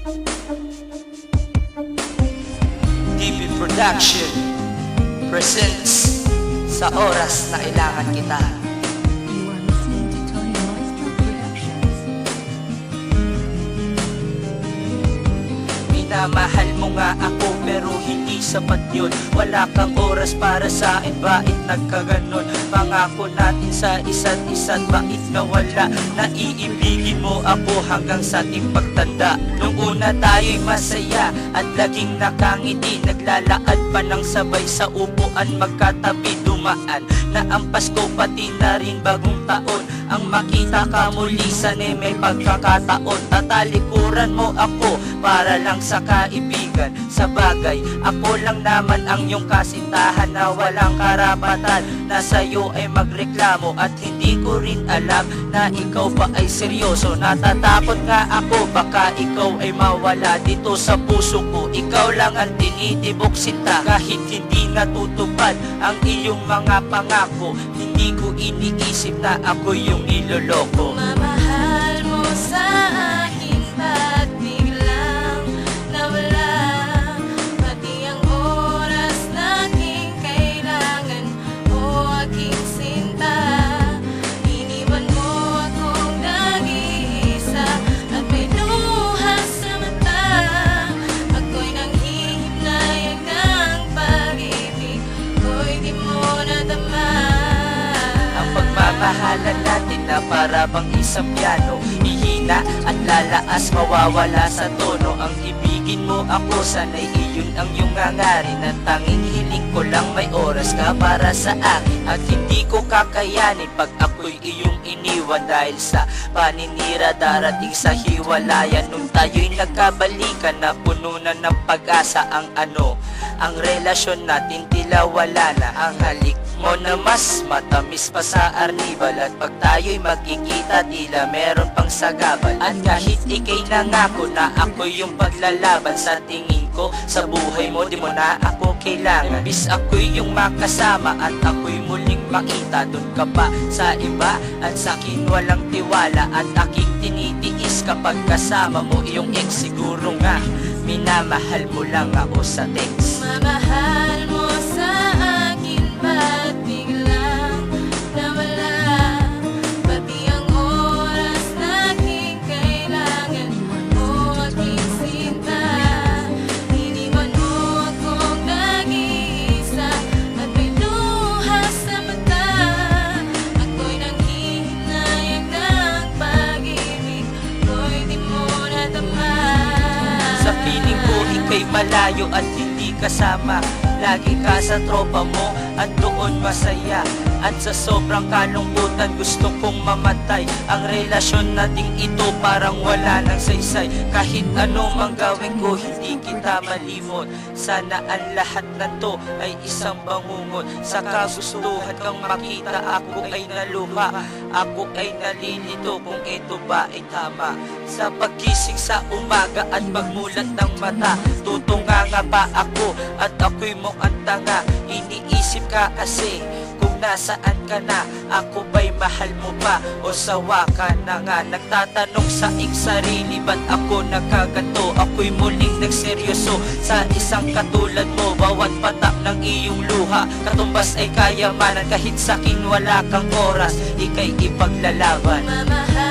DB Production presents Sa Oras na Kailangan Kita. You are listening to Tony Maestro Productions. Minamahal mo nga ako pero hindi sapat yun. Wala kang oras para sa akin, bakit nagkaganon? Pangako natin sa isa't isa't, bakit nawala? Naiibigin mo ako hanggang sa ating pagtanda. Nung una tayo'y masaya at laging nakangiti, naglalakad pa ng sabay sa upuan, magkatabi dumaan na ang Pasko pati na rin bagong taon. Ang makita ka muli sa may pagkakataon, tatalikuran mo ako para lang sa kaibigan. Sa bagay, ako lang naman ang iyong kasintahan na walang karapatan na sa'yo ay magreklamo, at hindi ko rin alam na ikaw ba ay seryoso. Natatakot nga ako baka ikaw ay mawala dito sa puso ko. Ikaw lang ang tinitibok sinta, kahit hindi natutupad ang iyong mga pangako. Hindi ko iniisip na ako yung niloloko. Mamahal mo sa akin, ba't biglang nawala? Pati ang oras na aking kailangan, o aking sinta. Iniwan mo akong nag-iisa at may luha sa mata. Ako'y nanghihimlayag ng pag-ibig ko'y di mo nadama. Ang pagmamahalan natin na para bang isang piano, ihina at lalaas, mawawala sa tono. Ang ibigin mo ako, sana'y iyon ang iyong hangarin. At tanging hiling ko lang may oras ka para sa akin, at hindi ko kakayanin pag ako'y iyong iniwan. Dahil sa paninira darating sa hiwalayan, nung tayo'y nagkabalikan na puno na ng pag-asa ang relasyon natin tila wala na. Ang halik mo na mas matamis pa sa arnibal, at pag tayo'y magkikita tila meron pang sagabal. At kahit ikay nangako na ako'y yung paglalaban, sa tingin ko sa buhay mo di mo na ako kailangan. Imbis ako'y yung makasama at ako'y muling makita, dun ka pa sa iba at sa'kin walang tiwala. At aking tinitiis kapag kasama mo iyong ex. Siguro nga minamahal mo lang ako sa text. Mamahal mo sa akin, ba't biglang nawala? Pati ang oras na aking kailangan, o aking sinta. Iniwan mo akong nag-iisa at may luha sa mata. Ako'y nanghihimlayag ng pag-ibig ko'y di mo nadama. Sa piling ko ika'y malayo at hindi kasama. Lagi ka sa tropa mo at doon masaya. At sa sobrang kalungkutan gusto kong mamatay. Ang relasyon nating ito parang wala nang saysay. Kahit ano mang gawin ko hindi kita malimot. Sana ang lahat na to ay isang bangungot. Sa kagustuhan kang makita ako ay naluha. Ako ay nalilito kung ito ba ay tama. Sa pagkising sa umaga at pagmulat ng mata, tutunga nga ba ako at ako'y mong antanga. Iniisip ka kasi kung nasaan ka na, ako ba'y mahal mo pa o sawa ka na nga? Nagtatanong sa iyong sarili, ba't ako nagkaganto? Ako'y muling nagseryoso sa isang katulad mo. Bawat patak ng iyong luha, katumbas ay kayamanan. Kahit sa'kin wala kang oras, ika'y ipaglalaban. Mamahal